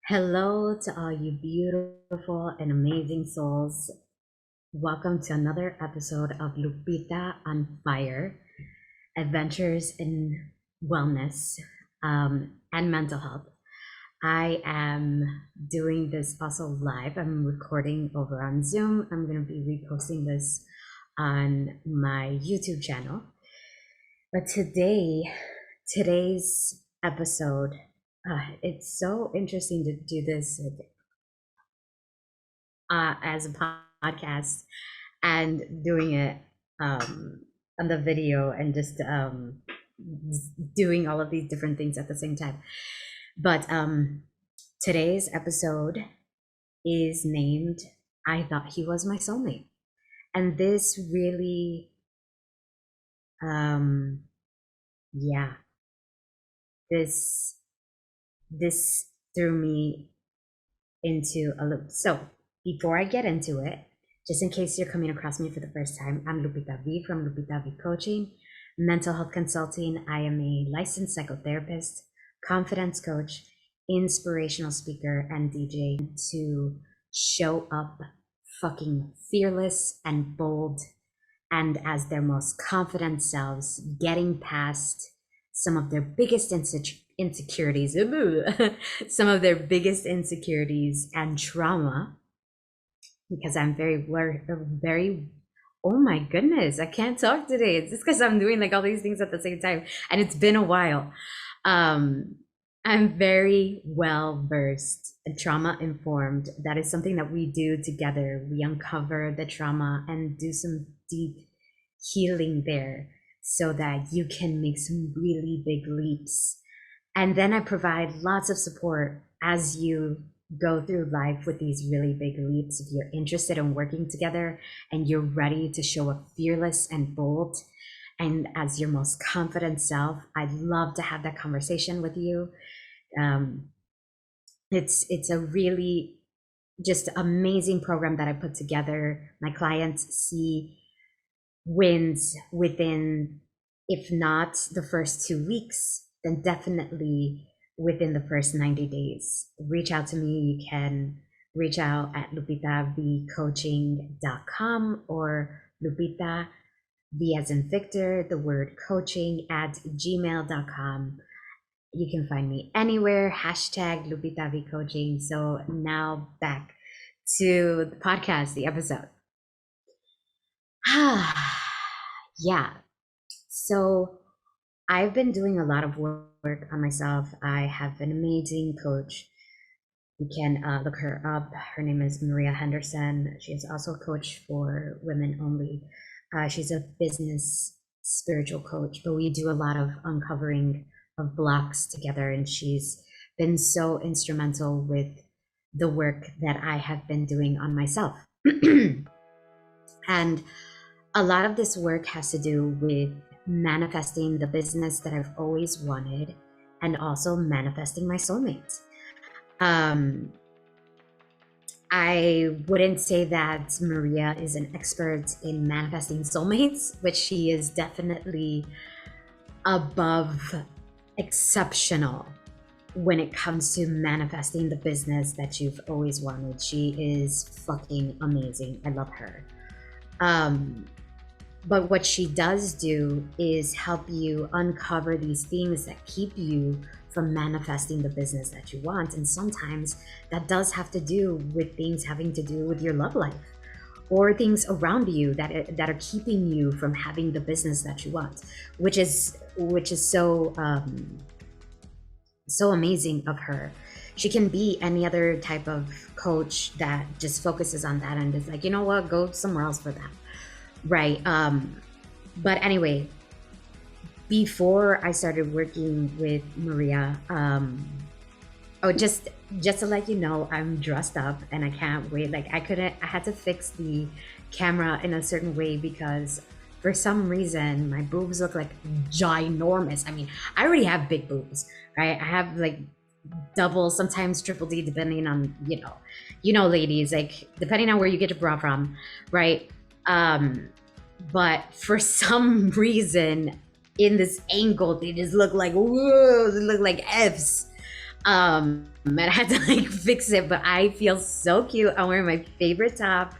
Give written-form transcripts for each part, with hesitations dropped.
Hello to all you beautiful and amazing souls. Welcome to another episode of Lupita on Fire, Adventures in Wellness and Mental Health. I am doing this also live. I'm recording over on Zoom. I'm going to be reposting this on my YouTube channel. But today's episode, it's so interesting to do this as a podcast and doing it on the video and just doing all of these different things at the same time. But today's episode is named I Thought He Was My Soulmate. And this really, yeah, this threw me into a loop. So before I get into it, just in case you're coming across me for the first time, I'm Lupita V from Lupita V Coaching, Mental Health Consulting. I am a licensed psychotherapist, confidence coach, inspirational speaker, and DJ to show up fucking fearless and bold and as their most confident selves, getting past some of their biggest insecurities, some of their biggest insecurities and trauma, because I'm very, oh my goodness, I can't talk today. It's just because I'm doing like all these things at the same time, and it's been a while. I'm very well versed and trauma informed. That is something that we do together. We uncover the trauma and do some deep healing there so that you can make some really big leaps. And then I provide lots of support as you go through life with these really big leaps. If you're interested in working together and you're ready to show up fearless and bold and as your most confident self, I'd love to have that conversation with you. It's a really just amazing program that I put together. My clients see wins within, if not the first 2 weeks, then definitely within the first 90 days. Reach out to me. You can reach out at lupitavcoaching.com or Lupita, V as in Victor, the word coaching at gmail.com. You can find me anywhere, hashtag lupitavcoaching. So now back to the podcast, the episode. Yeah. So I've been doing a lot of work on myself. I have an amazing coach. You can look her up. Her name is Maria Henderson. She is also a coach for women only. She's a business spiritual coach, but we do a lot of uncovering of blocks together. And she's been so instrumental with the work that I have been doing on myself. And a lot of this work has to do with manifesting the business that I've always wanted and also manifesting my soulmate. I wouldn't say that Maria is an expert in manifesting soulmates, but she is definitely above exceptional when it comes to manifesting the business that you've always wanted. She is fucking amazing. I love her. But what she does do is help you uncover these things that keep you from manifesting the business that you want. And sometimes that does have to do with things having to do with your love life or things around you that are keeping you from having the business that you want, which is so so amazing of her. She can be any other type of coach that just focuses on that and is like, you know what, go somewhere else for that. Right. But anyway, before I started working with Maria, just to let you know, I'm dressed up and I can't wait. Like I had to fix the camera in a certain way because for some reason my boobs look like ginormous. I mean, I already have big boobs, right? I have like double, sometimes triple D, depending on, ladies, like depending on where you get your bra from, right? But for some reason in this angle, they just look like, whoa, they look like F's. And I had to like fix it, but I feel so cute. I'm wearing my favorite top,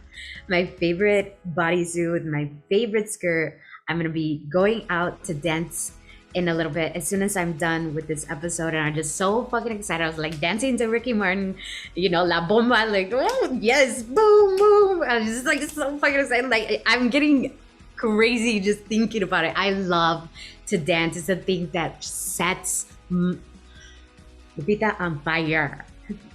my favorite bodysuit, my favorite skirt. I'm gonna be going out to dance in a little bit as soon as I'm done with this episode, and I'm just so fucking excited. I was like dancing to Ricky Martin, La Bomba, like, oh yes, boom, boom. I was just like so fucking excited. Like I'm getting crazy just thinking about it. I love to dance. It's a thing that sets Lupita on fire.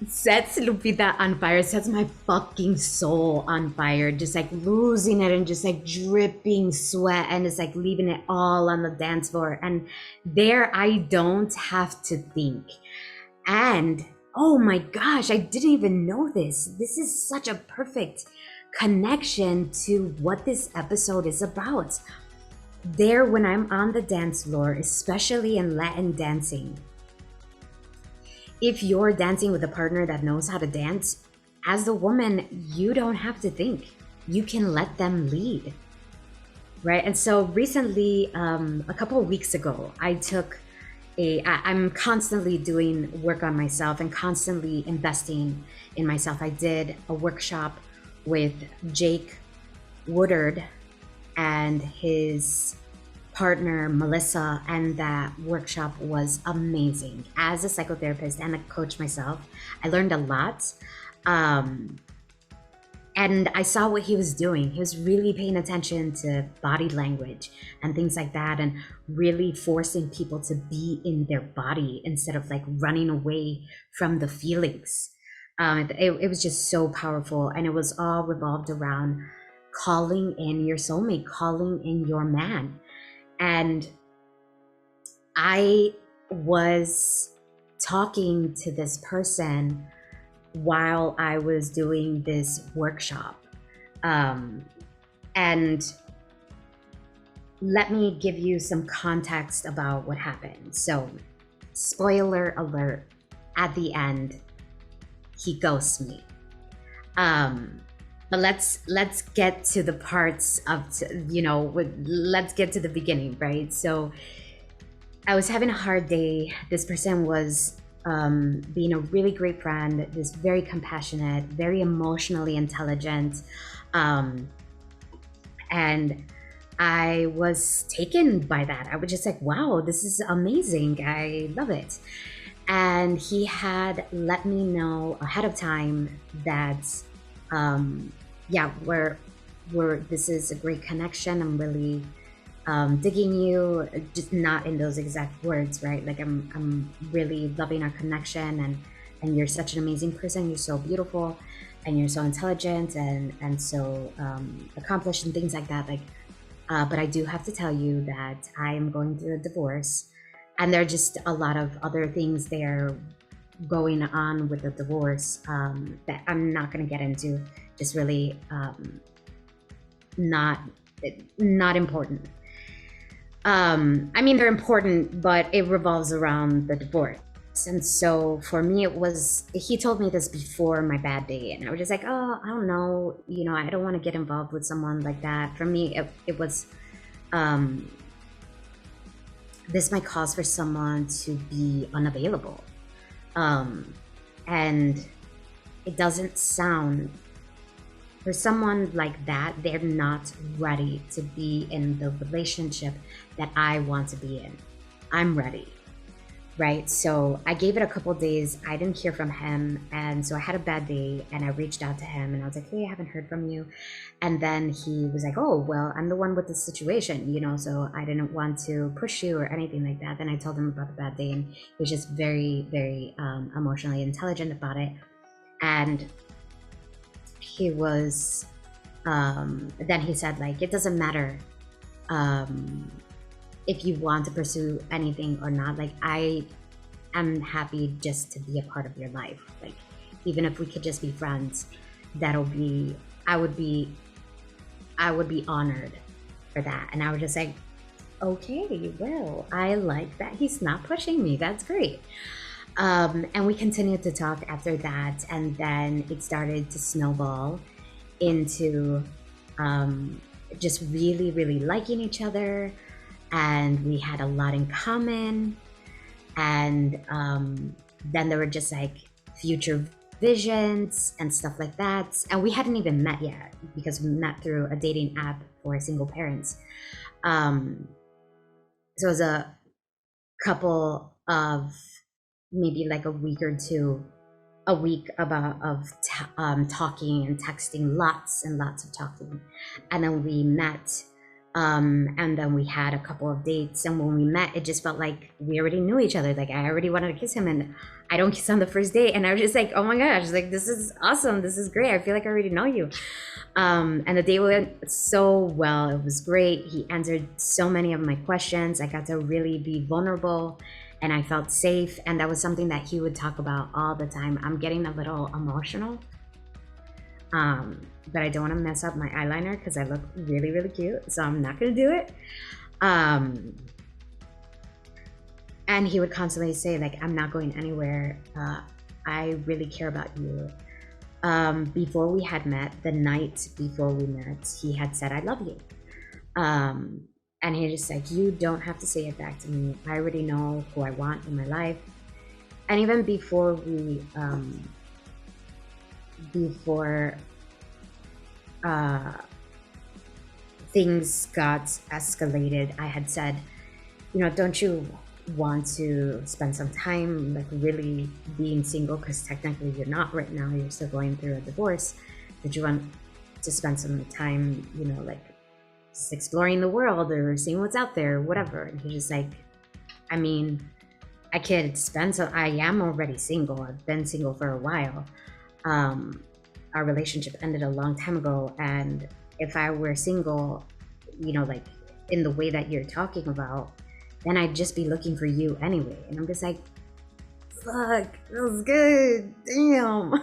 Sets Lupita on fire, sets my fucking soul on fire, just like losing it and just like dripping sweat and just like leaving it all on the dance floor. And there I don't have to think. And oh my gosh, I didn't even know this. This is such a perfect connection to what this episode is about. There, when I'm on the dance floor, especially in Latin dancing, if you're dancing with a partner that knows how to dance, as the woman, you don't have to think. You can let them lead, right? And so recently, a couple of weeks ago, I'm constantly doing work on myself and constantly investing in myself. I did a workshop with Jake Woodard and his partner Melissa, and that workshop was amazing. As a psychotherapist and a coach myself, I learned a lot. And I saw what he was doing. He was really paying attention to body language and things like that, and really forcing people to be in their body instead of like running away from the feelings. It was just so powerful, and it was all revolved around calling in your soulmate, calling in your man. And I was talking to this person while I was doing this workshop. And let me give you some context about what happened. So, spoiler alert, at the end, he ghosts me. But let's get to the parts of, let's get to the beginning, right? So I was having a hard day. This person was being a really great friend, this very compassionate, very emotionally intelligent. And I was taken by that. I was just like, wow, this is amazing. I love it. And he had let me know ahead of time that, this is a great connection. I'm really digging you, just not in those exact words, right? Like I'm really loving our connection, and you're such an amazing person. You're so beautiful, and you're so intelligent, and so accomplished, and things like that. Like, but I do have to tell you that I am going through a divorce, and there are just a lot of other things there going on with the divorce that I'm not going to get into. Just really not important. I mean, they're important, but it revolves around the divorce. And so for me, he told me this before my bad day, and I was just like, oh, I don't know, I don't want to get involved with someone like that. For me, it was, this might cause for someone to be unavailable. And it doesn't sound, for someone like that, they're not ready to be in the relationship that I want to be in. I'm ready, right? So I gave it a couple days. I didn't hear from him. And so I had a bad day, and I reached out to him, and I was like, hey, I haven't heard from you. And then he was like, oh, well, I'm the one with the situation, so I didn't want to push you or anything like that. Then I told him about the bad day, and he was just very, very emotionally intelligent about it. And he was, then he said, like, it doesn't matter if you want to pursue anything or not. Like, I am happy just to be a part of your life. Like, even if we could just be friends, I would be honored for that. And I was just like, okay, well, I like that he's not pushing me. That's great. And we continued to talk after that, and then it started to snowball into just really, really liking each other, and we had a lot in common. And Then there were just like future visions and stuff like that. And we hadn't even met yet because we met through a dating app for single parents. So it was a couple of maybe like a week or two, a week about of talking and texting, lots and lots of talking, and then we met, and then we had a couple of dates. And when we met, it just felt like we already knew each other. Like I already wanted to kiss him, and I don't kiss on the first date, and I was just like, oh my gosh, like this is awesome, this is great. I feel like I already know you. And the date went so well. It was great. He answered so many of my questions. I got to really be vulnerable and I felt safe. And that was something that he would talk about all the time. I'm getting a little emotional, but I don't want to mess up my eyeliner because I look really, really cute. So I'm not going to do it. And he would constantly say, like, I'm not going anywhere. I really care about you. Before we had met, the night before we met, he had said, I love you. And he just like, you don't have to say it back to me. I already know who I want in my life. And even before we, things got escalated, I had said, you know, don't you want to spend some time like really being single, because technically you're not right now, you're still going through a divorce. Did you want to spend some time, you know, like just exploring the world or seeing what's out there, whatever? And he's just like, I mean, I could spend some, I am already single, I've been single for a while. Our relationship ended a long time ago, and if I were single, you know, like in the way that you're talking about, then I'd just be looking for you anyway. And I'm just like, fuck, that was good. Damn.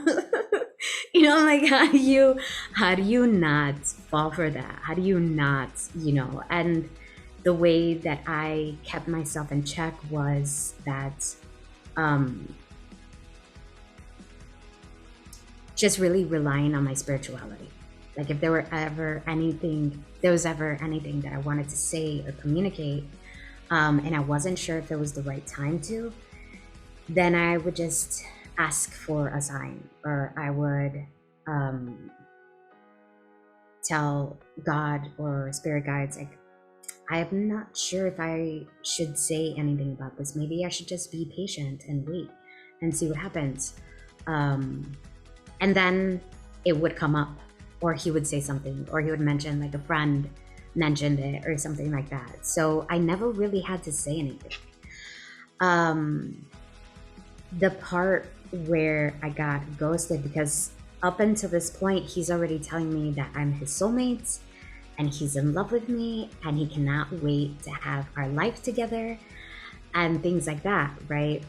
You know, like how do you not fall for that? How do you not, you know? And the way that I kept myself in check was that just really relying on my spirituality. Like if there was ever anything that I wanted to say or communicate, and I wasn't sure if it was the right time to, then I would just ask for a sign, or I would tell God or spirit guides, like, I'm not sure if I should say anything about this. Maybe I should just be patient and wait and see what happens. And then it would come up, or he would say something, or he would mention, like a friend mentioned it or something like that. So I never really had to say anything. The part where I got ghosted, because up until this point, he's already telling me that I'm his soulmate and he's in love with me and he cannot wait to have our life together and things like that, right?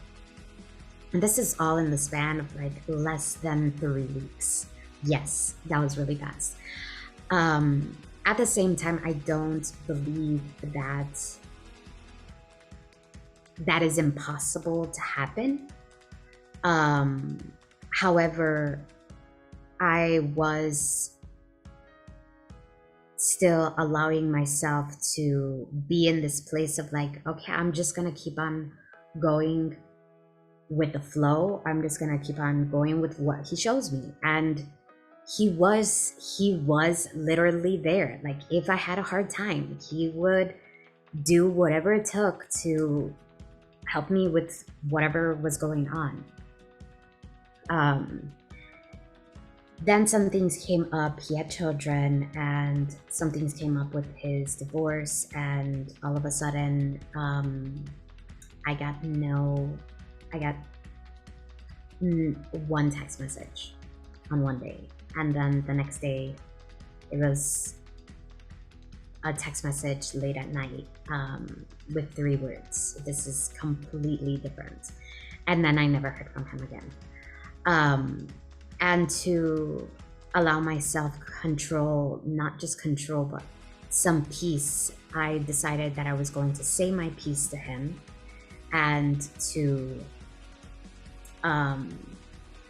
And this is all in the span of like less than 3 weeks. Yes, that was really fast. At the same time, I don't believe that that is impossible to happen. However, I was still allowing myself to be in this place of like, okay, I'm just gonna keep on going with the flow. I'm just gonna keep on going with what he shows me. And he was literally there. Like if I had a hard time, he would do whatever it took to help me with whatever was going on. Then some things came up. He had children, and some things came up with his divorce, and all of a sudden I got one text message on one day, and then the next day it was a text message late at night with 3 words. This is completely different. And then I never heard from him again. And to allow myself control, not just control, but some peace, I decided that I was going to say my piece to him and to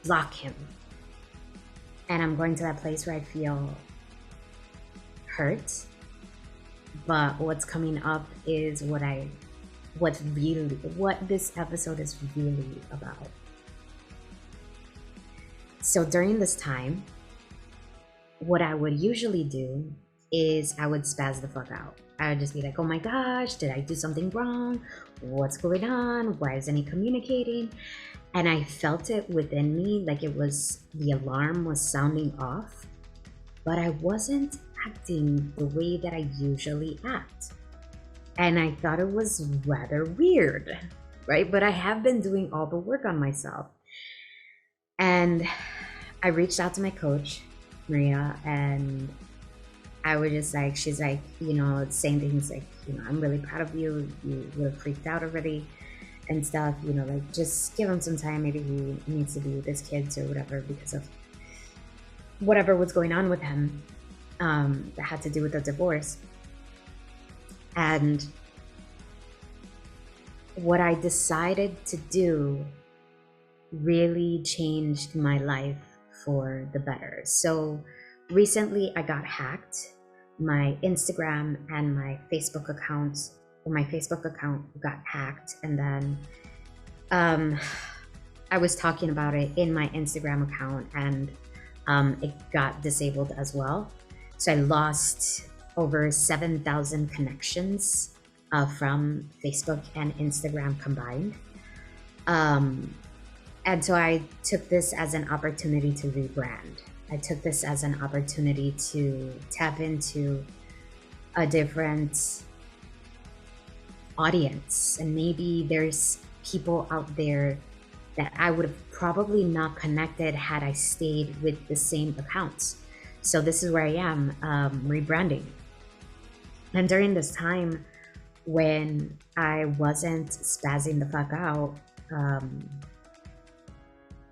block him. And I'm going to that place where I feel hurt, but what's coming up is what this episode is really about. So during this time, what I would usually do is I would spaz the fuck out. I would just be like, oh my gosh, did I do something wrong? What's going on? Why isn't he communicating? And I felt it within me, like it was, the alarm was sounding off, but I wasn't acting the way that I usually act. And I thought it was rather weird, right? But I have been doing all the work on myself. And I reached out to my coach, Maria, and I was just like, she's like, saying things like, I'm really proud of you. You would have freaked out already and stuff, like just give him some time. Maybe he needs to be with his kids or whatever because of whatever was going on with him that had to do with the divorce. And what I decided to do really changed my life for the better. So recently I got hacked. My Instagram and my Facebook account, got hacked, and then I was talking about it in my Instagram account, and it got disabled as well. So I lost over 7,000 connections from Facebook and Instagram combined. And so I took this as an opportunity to rebrand. I took this as an opportunity to tap into a different audience. And maybe there's people out there that I would have probably not connected had I stayed with the same accounts. So this is where I am, rebranding. And during this time when I wasn't spazzing the fuck out,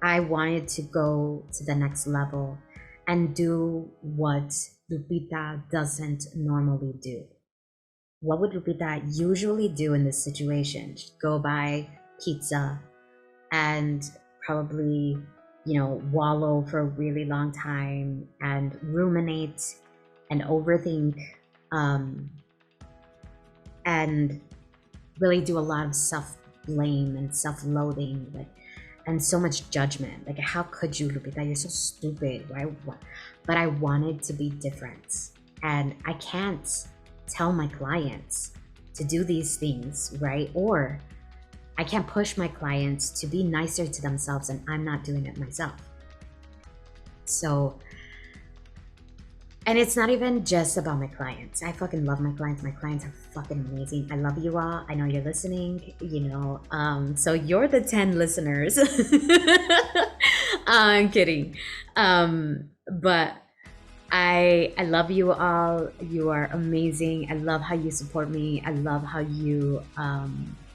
I wanted to go to the next level and do what Lupita doesn't normally do. What would Lupita usually do in this situation? She'd go buy pizza and probably, wallow for a really long time and ruminate and overthink, and really do a lot of self-blame and self-loathing, and so much judgment. Like, how could you, Lupita? You're so stupid. Why? But I wanted to be different. And I can't tell my clients to do these things, right? Or I can't push my clients to be nicer to themselves, and I'm not doing it myself. So, and it's not even just about my clients. I fucking love my clients. My clients are fucking amazing. I love you all. I know you're listening, so you're the 10 listeners. I'm kidding. But I love you all. You are amazing. I love how you support me. I love how you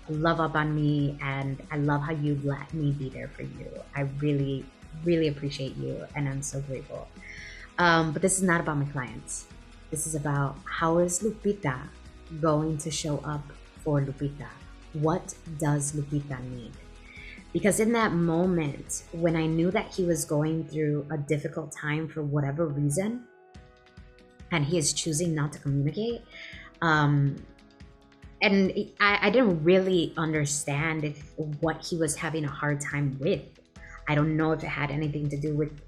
love up on me, and I love how you let me be there for you. I really, really appreciate you, and I'm so grateful. But this is not about my clients. This is about how is Lupita going to show up for Lupita? What does Lupita need? Because in that moment, when I knew that he was going through a difficult time for whatever reason, and he is choosing not to communicate, and I didn't really understand what he was having a hard time with. I don't know if it had anything to do with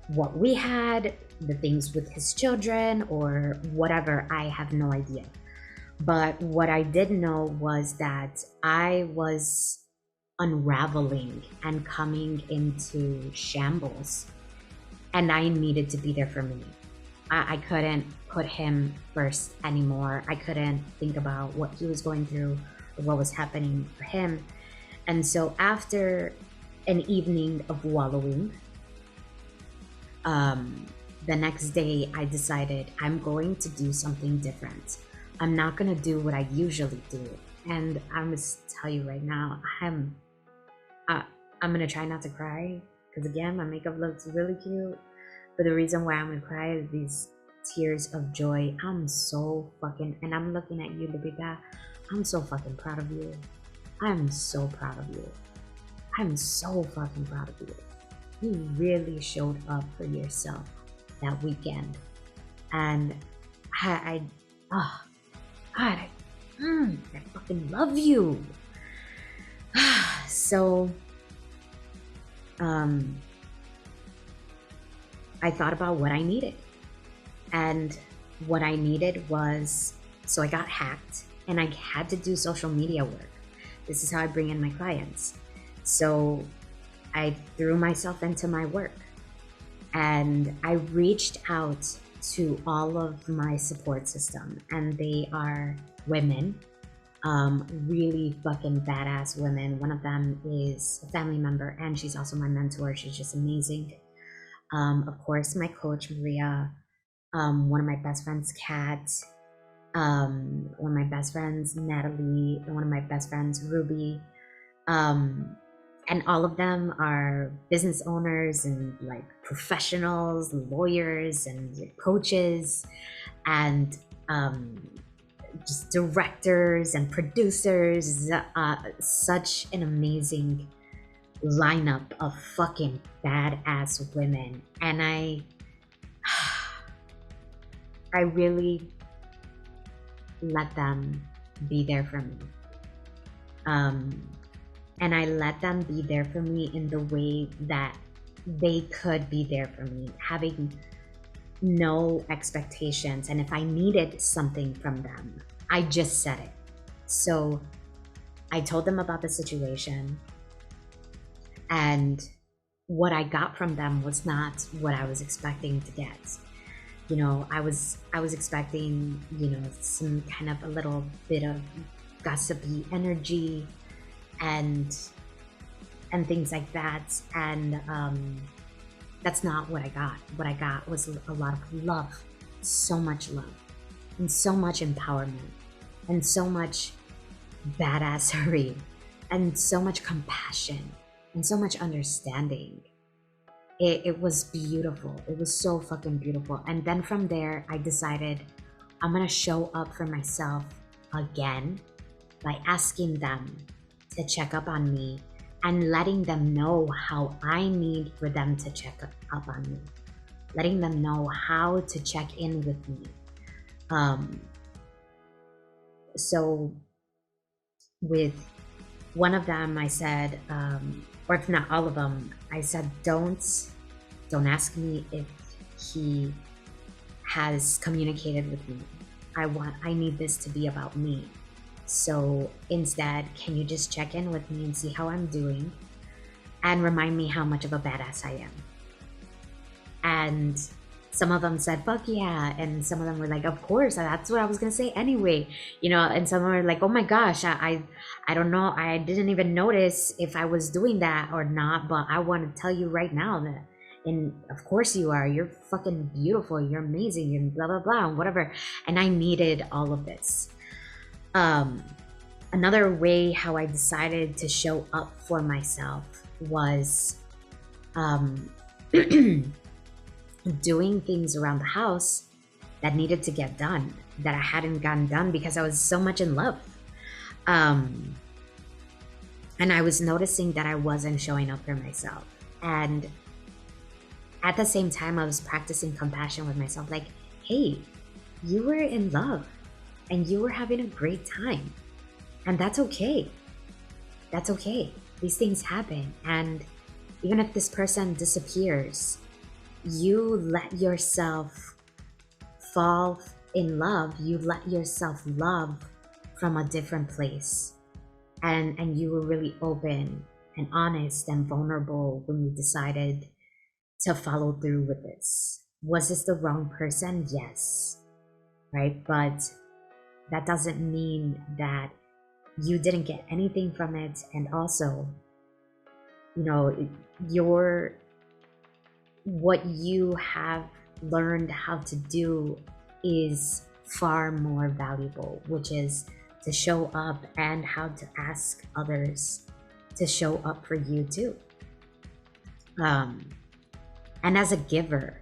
what we had, the things with his children, or whatever. I have no idea. But what I did know was that I was unraveling and coming into shambles, and I needed to be there for me. I couldn't put him first anymore. I couldn't think about what he was going through or what was happening for him. And so after an evening of wallowing, the next day I decided I'm going to do something different. I'm not going to do what I usually do. And I'm going to tell you right now, I'm going to try not to cry, because again, my makeup looks really cute. But the reason why I'm going to cry is these tears of joy. I'm so fucking, and I'm looking at you, Lupita. I'm so fucking proud of you. I'm so proud of you. I'm so fucking proud of you. You really showed up for yourself that weekend. And I fucking love you. So, I thought about what I needed. And what I needed was, so I got hacked and I had to do social media work. This is how I bring in my clients. So I threw myself into my work and I reached out to all of my support system, and they are women, really fucking badass women. One of them is a family member and she's also my mentor. She's just amazing. Of course, my coach, Maria, one of my best friends, Kat, one of my best friends, Natalie, and one of my best friends, Ruby. And all of them are business owners and like professionals, lawyers and coaches, and just directors and producers. Such an amazing lineup of fucking badass women. And I really let them be there for me. And I let them be there for me in the way that they could be there for me, having no expectations. And if I needed something from them, I just said it. So I told them about the situation, and what I got from them was not what I was expecting to get. You know, I was expecting, you know, some kind of a little bit of gossipy energy and things like that, and that's not what I got. What I got was a lot of love, so much love, and so much empowerment, and so much badassery, and so much compassion, and so much understanding. It was beautiful. It was so fucking beautiful. And then from there, I decided I'm gonna show up for myself again by asking them to check up on me and letting them know how I need for them to check up on me, letting them know how to check in with me. So with one of them, I said, or if not all of them, I said, don't ask me if he has communicated with me. I need this to be about me. So instead, can you just check in with me and see how I'm doing and remind me how much of a badass I am? And some of them said, fuck yeah. And some of them were like, of course, that's what I was going to say anyway. You know, and some were like, oh my gosh, I don't know. I didn't even notice if I was doing that or not, but I want to tell you right now that, and of course you are, you're fucking beautiful, you're amazing, and blah, blah, blah, and whatever. And I needed all of this. Another way how I decided to show up for myself was doing things around the house that needed to get done, that I hadn't gotten done because I was so much in love. And I was noticing that I wasn't showing up for myself. And at the same time, I was practicing compassion with myself. Like, hey, you were in love and you were having a great time. And that's okay. That's okay. These things happen. And even if this person disappears, you let yourself fall in love. You let yourself love from a different place. And you were really open and honest and vulnerable when you decided to follow through with this. Was this the wrong person? Yes. Right? But that doesn't mean that you didn't get anything from it. And also, you know, what you have learned how to do is far more valuable, which is to show up and how to ask others to show up for you too. And as a giver,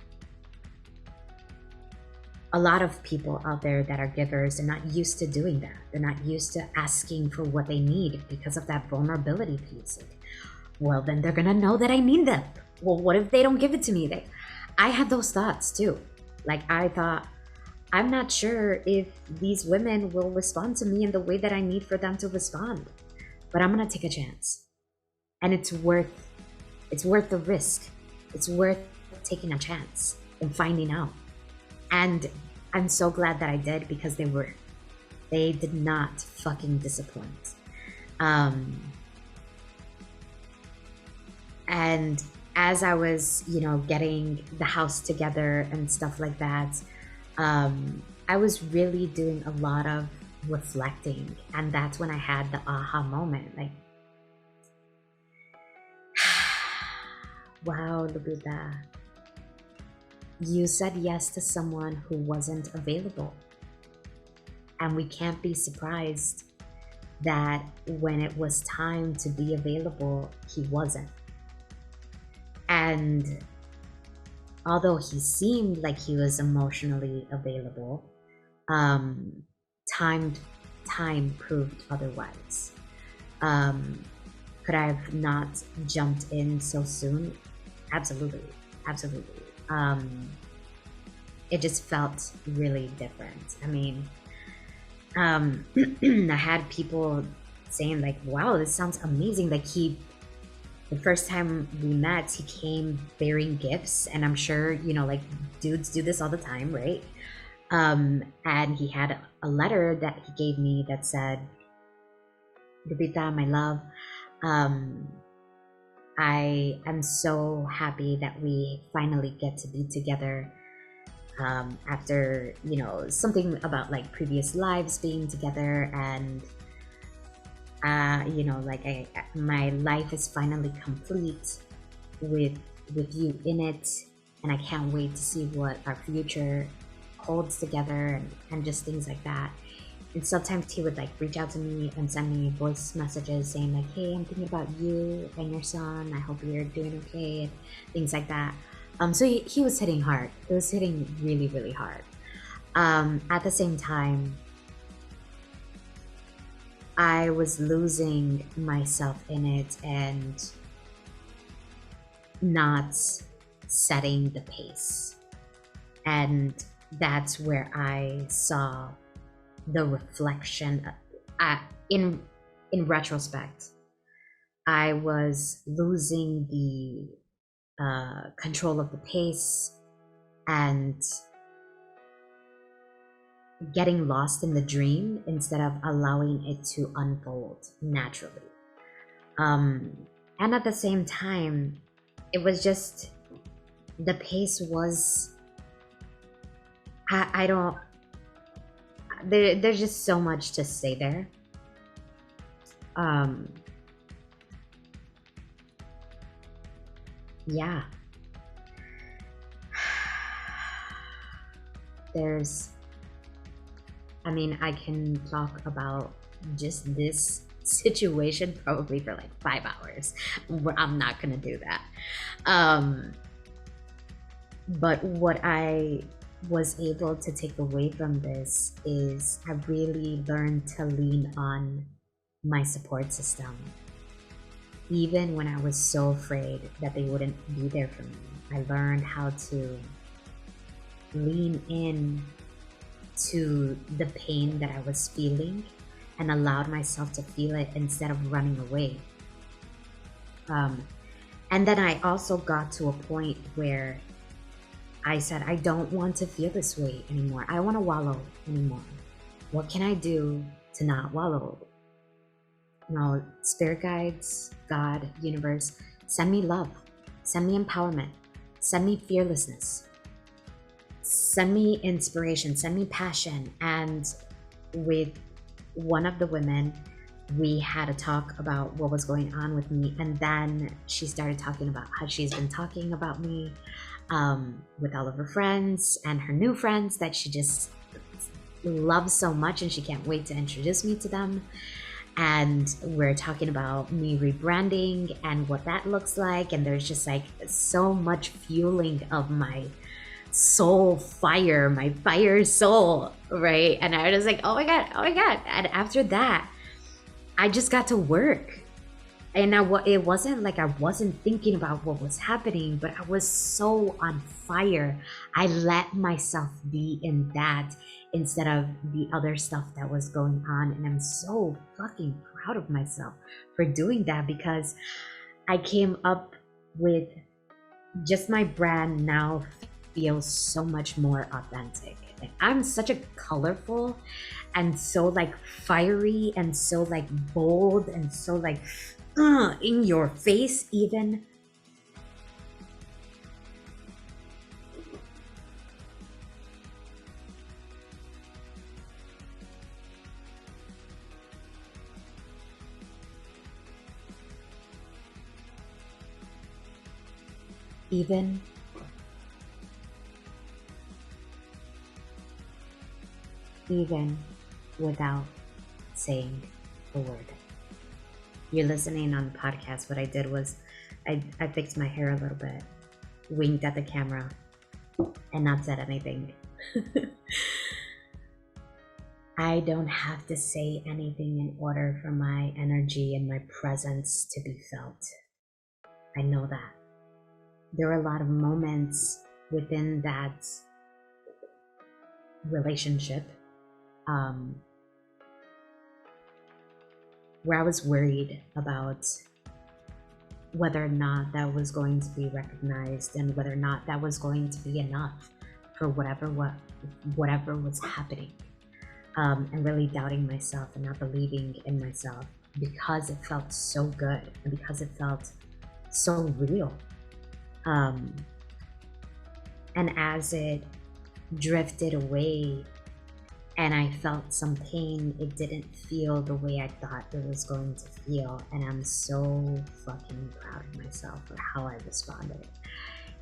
a lot of people out there that are givers are not used to doing that. They're not used to asking for what they need because of that vulnerability piece. Like, well, then they're gonna know that I need them. Well, what if they don't give it to me? I had those thoughts too. Like, I thought, I'm not sure if these women will respond to me in the way that I need for them to respond, but I'm gonna take a chance. And it's worth the risk. It's worth taking a chance and finding out. And I'm so glad that I did, because they did not fucking disappoint. And as I was, getting the house together and stuff like that, I was really doing a lot of reflecting. And that's when I had the aha moment. Like, wow, Lupita, you said yes to someone who wasn't available. And we can't be surprised that when it was time to be available, he wasn't. And although he seemed like he was emotionally available, time proved otherwise. Could I have not jumped in so soon? Absolutely, absolutely. It just felt really different. I mean, I had people saying like, wow, this sounds amazing. Like, the first time we met, he came bearing gifts, and I'm sure, like, dudes do this all the time, right? And he had a letter that he gave me that said, Lupita, my love, I am so happy that we finally get to be together, after, something about like previous lives being together. And like, my life is finally complete with you in it, and I can't wait to see what our future holds together, and just things like that. And sometimes he would like reach out to me and send me voice messages saying like, hey, I'm thinking about you and your son, I hope you're doing okay, and things like that. So he was hitting hard. It was hitting really, really hard. At the same time, I was losing myself in it and not setting the pace. And that's where I saw the reflection. In retrospect, I was losing the control of the pace and getting lost in the dream instead of allowing it to unfold naturally. And at the same time, it was just, the pace was, I don't, there's just so much to say there. Yeah. I can talk about just this situation probably for like 5 hours. I'm not gonna do that. But what I was able to take away from this is I really learned to lean on my support system. Even when I was so afraid that they wouldn't be there for me, I learned how to lean in to the pain that I was feeling and allowed myself to feel it instead of running away. And then I also got to a point where I said, I don't want to feel this way anymore. I don't want to wallow anymore. What can I do to not wallow? Spirit guides, God, universe, send me love, send me empowerment, send me fearlessness, send me inspiration, send me passion. And with one of the women, we had a talk about what was going on with me. And then she started talking about how she's been talking about me with all of her friends and her new friends that she just loves so much, and she can't wait to introduce me to them. And we're talking about me rebranding and what that looks like. And there's just like so much fueling of my soul fire, my fire soul, right? And I was like, oh my God, oh my God. And after that, I just got to work. And it wasn't like I wasn't thinking about what was happening, but I was so on fire. I let myself be in that instead of the other stuff that was going on. And I'm so fucking proud of myself for doing that, because I came up with just my brand now feels so much more authentic. Like, I'm such a colorful and so like fiery and so like bold and so like in your face, even even without saying a word. You're listening on the podcast. What I did was I fixed my hair a little bit, winked at the camera, and not said anything. I don't have to say anything in order for my energy and my presence to be felt. I know that. There are a lot of moments within that relationship um, where I was worried about whether or not that was going to be recognized and whether or not that was going to be enough for whatever was happening, and really doubting myself and not believing in myself because it felt so good and because it felt so real. Um, and as it drifted away and I felt some pain, it didn't feel the way I thought it was going to feel. And I'm so fucking proud of myself for how I responded.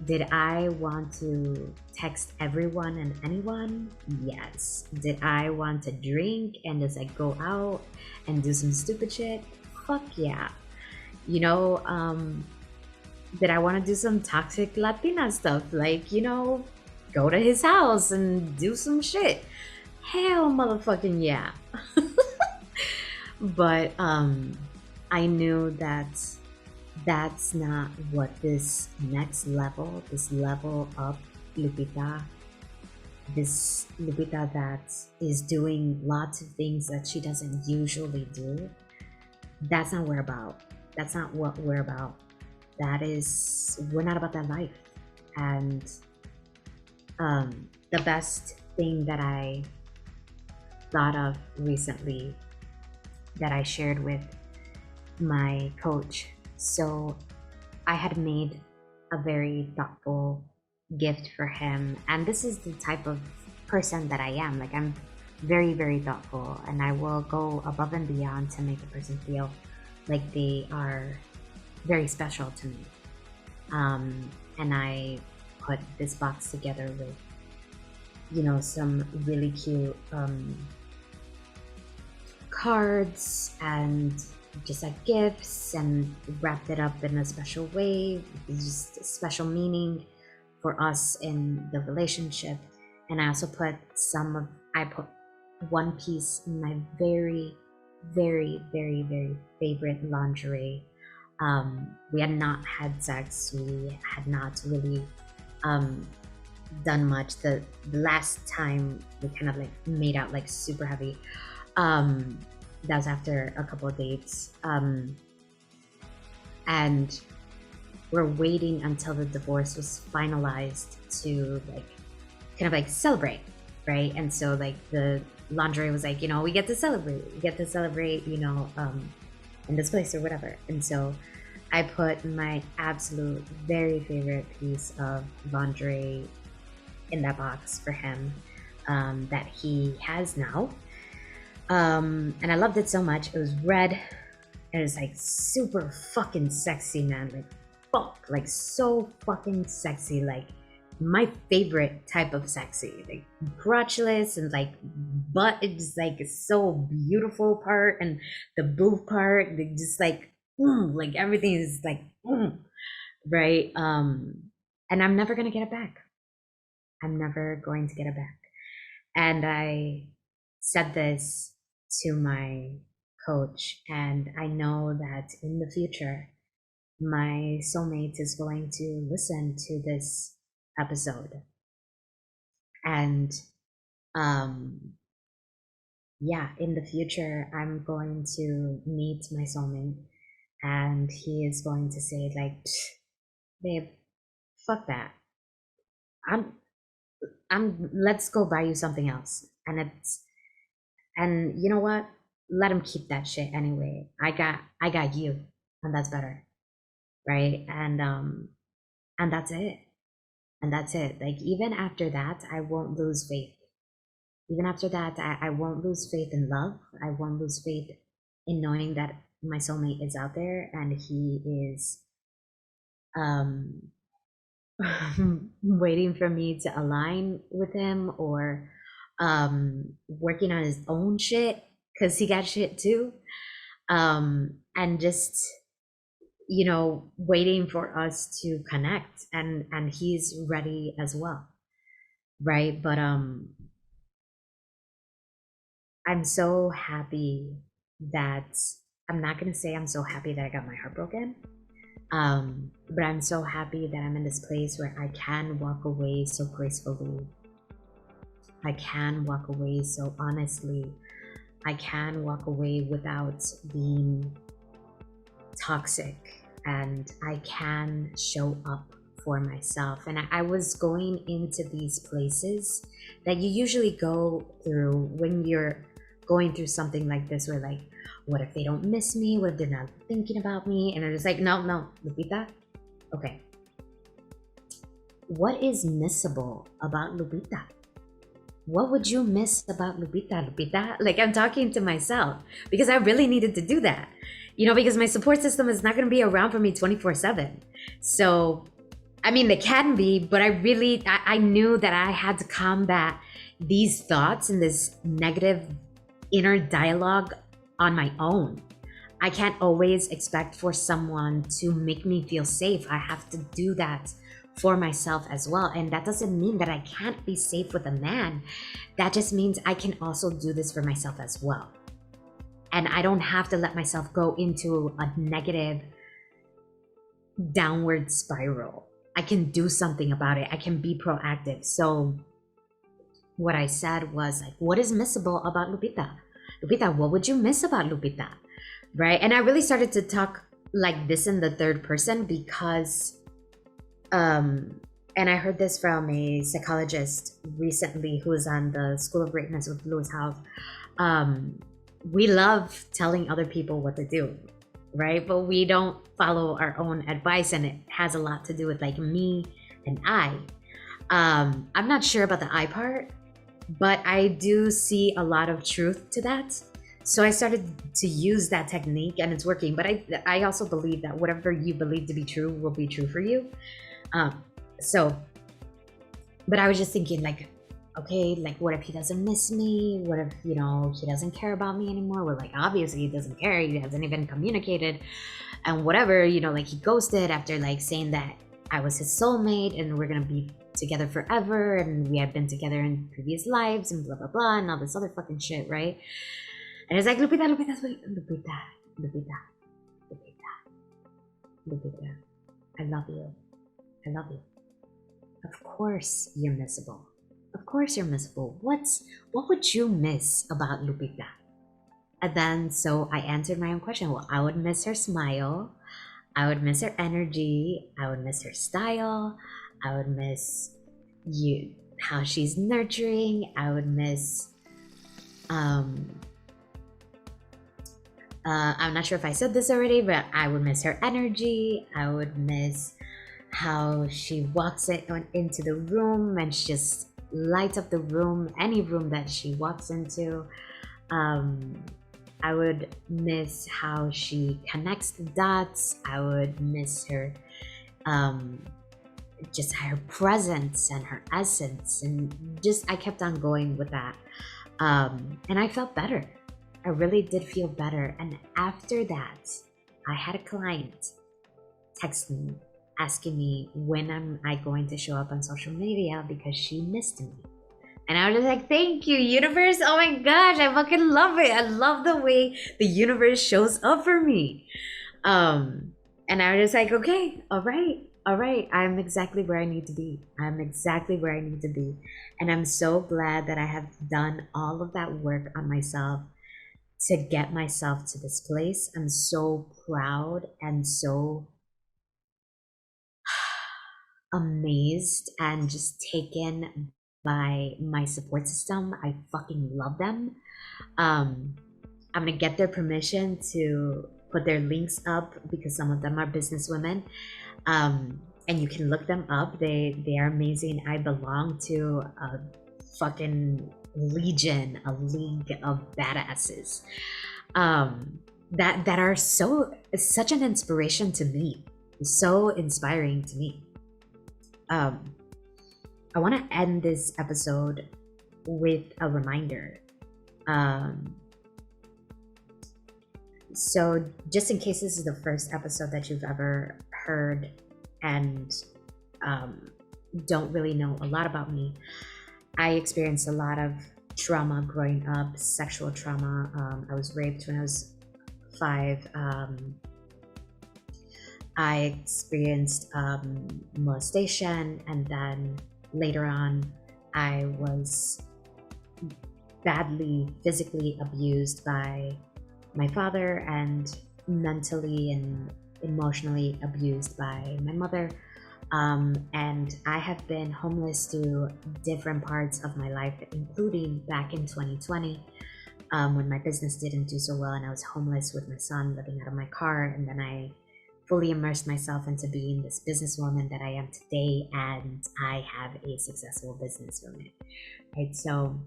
Did I want to text everyone and anyone? Yes. Did I want to drink and just like go out and do some stupid shit? Fuck yeah. You know, did I want to do some toxic Latina stuff? Like, go to his house and do some shit? Hell motherfucking yeah. But I knew that that's not what this next level, this level up Lupita, this Lupita that is doing lots of things that she doesn't usually do, that's not what we're about. That's not what we're about. We're not about that life. And the best thing that I thought of recently that I shared with my coach. So I had made a very thoughtful gift for him. And this is the type of person that I am. Like, I'm very, very thoughtful, and I will go above and beyond to make a person feel like they are very special to me. And I put this box together with, some really cute cards and just like gifts, and wrapped it up in a special way. It's just a special meaning for us in the relationship. And I also I put one piece in my very, very, very, very favorite lingerie. We had not had sex. We had not really done much. The last time we kind of like made out like super heavy. That was after a couple of dates. And we're waiting until the divorce was finalized to like kind of like celebrate, right? And so like the lingerie was like, we get to celebrate, in this place or whatever. And so I put my absolute very favorite piece of lingerie in that box for him, that he has now. And I loved it so much. It was red. It was like super fucking sexy, man. Like, fuck, like so fucking sexy. Like my favorite type of sexy. Like crotchless and like butt. It's like so beautiful part, and the boob part. They just like everything is like, right. And I'm never gonna get it back. I'm never going to get it back. And I said this to my coach, and I know that in the future, my soulmate is going to listen to this episode. And yeah, in the future, I'm going to meet my soulmate, and he is going to say, like, babe, fuck that. I'm let's go buy you something else. And you know what? Let him keep that shit anyway. I got you, and that's better, right? And that's it. And that's it. Like, even after that, I won't lose faith. Even after that, I won't lose faith in love. I won't lose faith in knowing that my soulmate is out there and he is um waiting for me to align with him, or working on his own shit because he got shit too. And just, waiting for us to connect, and he's ready as well, right? But I'm so happy that I'm not gonna say I'm so happy that I got my heart broken. But I'm so happy that I'm in this place where I can walk away so gracefully. I can walk away so honestly. I can walk away without being toxic, and I can show up for myself. And I was going into these places that you usually go through when you're going through something like this, where like, what if they don't miss me? What if they're not thinking about me? And I'm just like, no, no, Lupita. Okay. What is missable about Lupita? What would you miss about Lupita, Lupita? Like, I'm talking to myself because I really needed to do that, because my support system is not going to be around for me 24/7. So, I mean, they can be, but I knew that I had to combat these thoughts and this negative inner dialogue on my own. I can't always expect for someone to make me feel safe. I have to do that for myself as well. And that doesn't mean that I can't be safe with a man. That just means I can also do this for myself as well. And I don't have to let myself go into a negative downward spiral. I can do something about it. I can be proactive. So what I said was like, what is missable about Lupita? Lupita, what would you miss about Lupita? Right? And I really started to talk like this in the third person because and I heard this from a psychologist recently who was on the School of Greatness with Lewis Howes. We love telling other people what to do, right? But we don't follow our own advice, and it has a lot to do with like me and I. I'm not sure about the I part, but I do see a lot of truth to that. So I started to use that technique, and it's working. But I also believe that whatever you believe to be true will be true for you. But I was just thinking like, okay, like what if he doesn't miss me? What if, he doesn't care about me anymore? Well, like obviously he doesn't care. He hasn't even communicated and whatever, like he ghosted after like saying that I was his soulmate and we're going to be together forever. And we had been together in previous lives and blah, blah, blah, and all this other fucking shit, right? And it's like, Lupita, Lupita, Lupita, Lupita, Lupita, Lupita, I love you. I love you. Of course you're missable. Of course you're missable. What would you miss about Lupita? And then so I answered my own question. Well, I would miss her smile. I would miss her energy. I would miss her style. I would miss how she's nurturing. I would miss I'm not sure if I said this already, but I would miss her energy. I would miss how she walks into the room and she just lights up the room, any room that she walks into. I would miss how she connects the dots. I would miss her, just her presence and her essence. And just, I kept on going with that. And I felt better. I really did feel better. And after that, I had a client text me asking me when am I going to show up on social media because she missed me. And I was just like, thank you, universe. Oh my gosh, I fucking love it. I love the way the universe shows up for me. And I was just like, okay, all right. I'm exactly where I need to be. I'm exactly where I need to be. And I'm so glad that I have done all of that work on myself to get myself to this place. I'm so proud and so amazed and just taken by my support system. I fucking love them. Um, I'm gonna get their permission to put their links up because some of them are business women. And you can look them up. They are amazing. I belong to a fucking legion, a league of badasses. That are such an inspiration to me, so inspiring to me. I want to end this episode with a reminder. So just in case this is the first episode that you've ever heard and don't really know a lot about me, I experienced a lot of trauma growing up, sexual trauma. I was raped when I was 5. I experienced molestation, and then later on, I was badly physically abused by my father and mentally and emotionally abused by my mother. And I have been homeless through different parts of my life, including back in 2020 when my business didn't do so well and I was homeless with my son living out of my car. And then I fully immersed myself into being this businesswoman that I am today, and I have a successful business from it. Right? So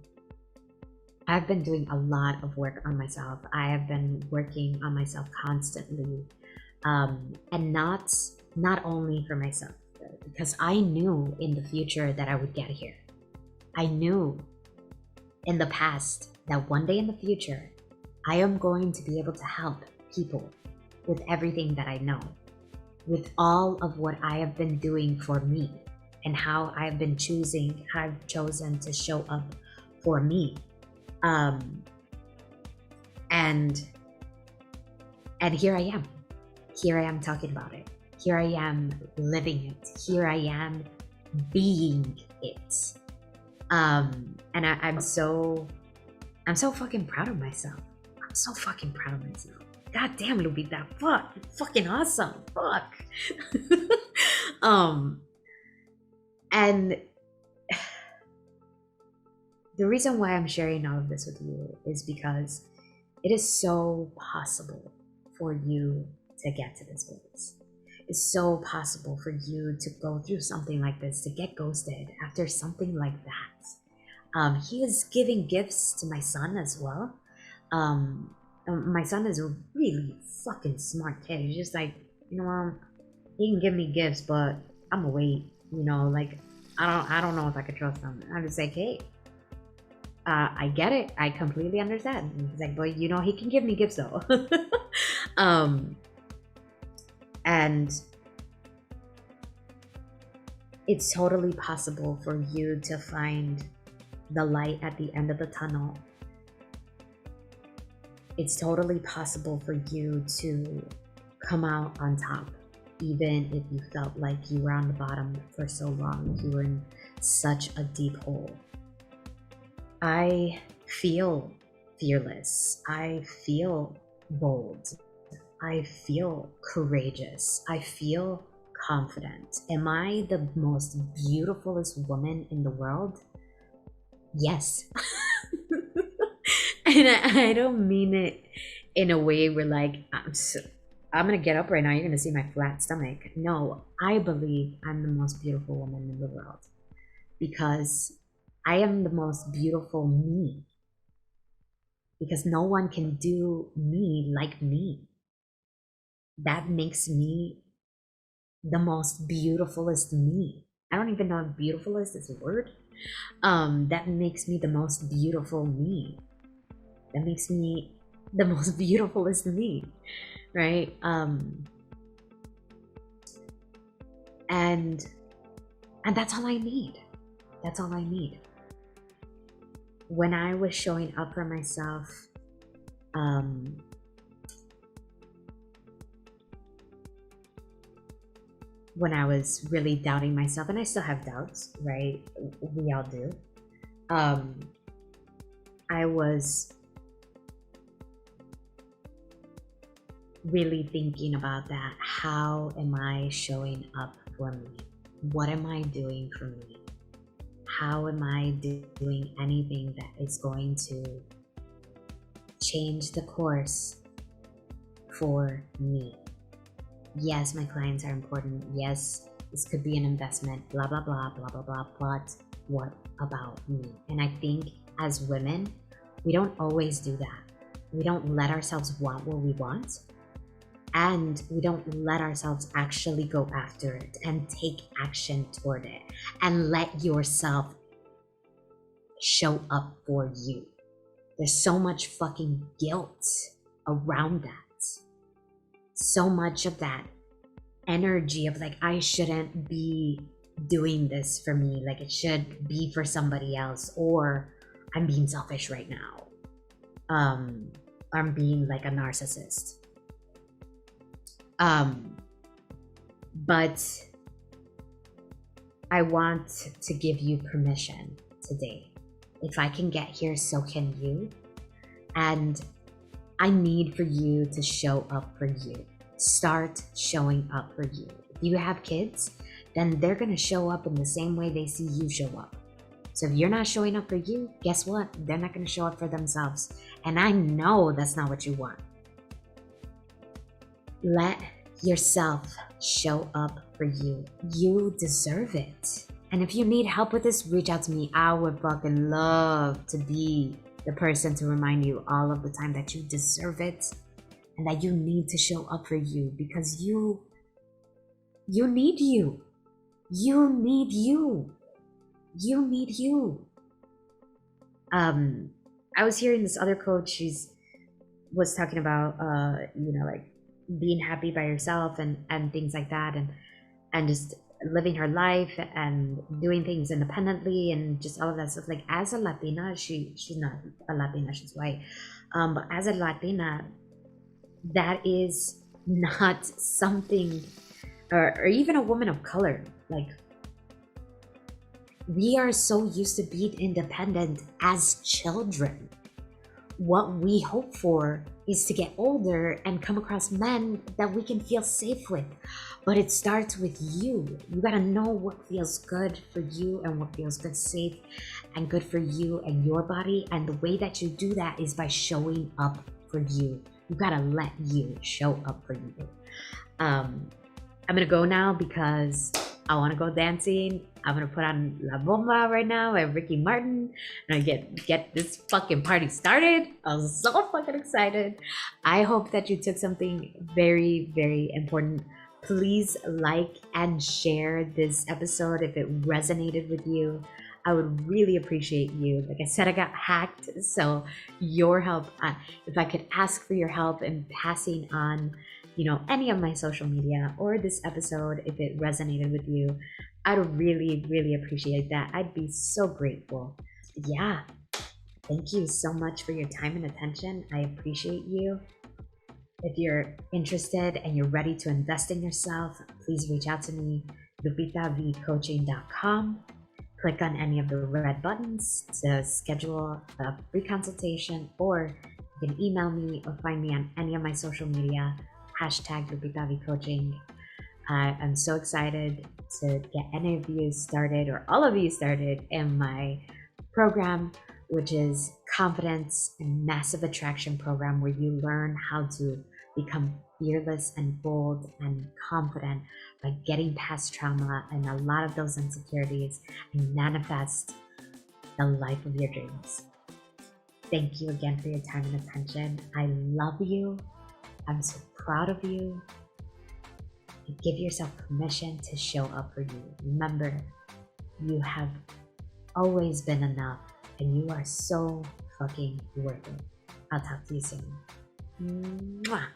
I've been doing a lot of work on myself. I have been working on myself constantly, and not only for myself, because I knew in the future that I would get here. I knew in the past that one day in the future, I am going to be able to help people with everything that I know, with all of what I have been doing for me, and how I've chosen to show up for me. And here I am. Here I am talking about it. Here I am living it. Here I am being it. And I'm so fucking proud of myself. I'm so fucking proud of myself. God damn, Lupita, fuck, you're fucking awesome. Fuck. And the reason why I'm sharing all of this with you is because it is so possible for you to get to this place. It's so possible for you to go through something like this, to get ghosted after something like that. He is giving gifts to my son as well. My son is a really fucking smart kid. He's just like, he can give me gifts, but I'm gonna wait. Like I don't know if I could trust him. I'm just like, hey, I get it. I completely understand. And he's like, but he can give me gifts though. And it's totally possible for you to find the light at the end of the tunnel. It's totally possible for you to come out on top, even if you felt like you were on the bottom for so long. You were in such a deep hole. I feel fearless. I feel bold. I feel courageous. I feel confident. Am I the most beautifulest woman in the world? Yes. And I don't mean it in a way where like, I'm gonna get up right now, you're gonna see my flat stomach. No, I believe I'm the most beautiful woman in the world because I am the most beautiful me. Because no one can do me like me. That makes me the most beautifulest me. I don't even know if beautifulest is a word. That makes me the most beautiful me. That makes me the most beautifulest me, right? And that's all I need. That's all I need. When I was showing up for myself, when I was really doubting myself, and I still have doubts, right? We all do. I was really thinking about that. How am I showing up for me? what am I doing for me? How am I doing anything that is going to change the course for me? Yes, my clients are important. Yes, this could be an investment, blah, blah, blah, blah, blah, blah. But what about me? And I think as women, we don't always do that. We don't let ourselves want what we want. And we don't let ourselves actually go after it and take action toward it and let yourself show up for you. There's so much fucking guilt around that. So much of that energy of like, I shouldn't be doing this for me. Like it should be for somebody else, or I'm being selfish right now. I'm being like a narcissist. But I want to give you permission today. If I can get here, so can you. And I need for you to show up for you. Start showing up for you. If you have kids, then they're going to show up in the same way they see you show up. So if you're not showing up for you, guess what? They're not going to show up for themselves. And I know that's not what you want. Let yourself show up for you. You deserve it. And if you need help with this, reach out to me. I would fucking love to be the person to remind you all of the time that you deserve it and that you need to show up for you, because you need you. You need you. You need you. I was hearing this other coach, was talking about like being happy by yourself and things like that, and just living her life and doing things independently and just all of that stuff. Like as a Latina, she's not a Latina, she's white. But as a Latina, that is not something, or even a woman of color. Like we are so used to being independent as children. What we hope for is to get older and come across men that we can feel safe with. But it starts with you. You gotta know what feels good for you and what feels good, safe, and good for you and your body. And the way that you do that is by showing up for you. You gotta let you show up for you. I'm gonna go now because I wanna go dancing. I'm gonna put on La Bomba right now by Ricky Martin and I get this fucking party started. I'm so fucking excited. I hope that you took something very, very important. Please like and share this episode if it resonated with you. I would really appreciate you. Like I said, I got hacked, so your help, if I could ask for your help in passing on any of my social media or this episode, if it resonated with you, I'd really, really appreciate that. I'd be so grateful. Yeah. Thank you so much for your time and attention. I appreciate you. If you're interested and you're ready to invest in yourself, please reach out to me, lupitavcoaching.com. Click on any of the red buttons to schedule a free consultation, or you can email me or find me on any of my social media, #LupitaVCoaching. I'm so excited to get any of you started, or all of you started, in my program, which is Confidence and Massive Attraction program, where you learn how to become fearless and bold and confident by getting past trauma and a lot of those insecurities and manifest the life of your dreams. Thank you again for your time and attention. I love you. I'm so proud of you. And give yourself permission to show up for you. Remember, you have always been enough, and you are so fucking worth it. I'll talk to you soon. Mwah.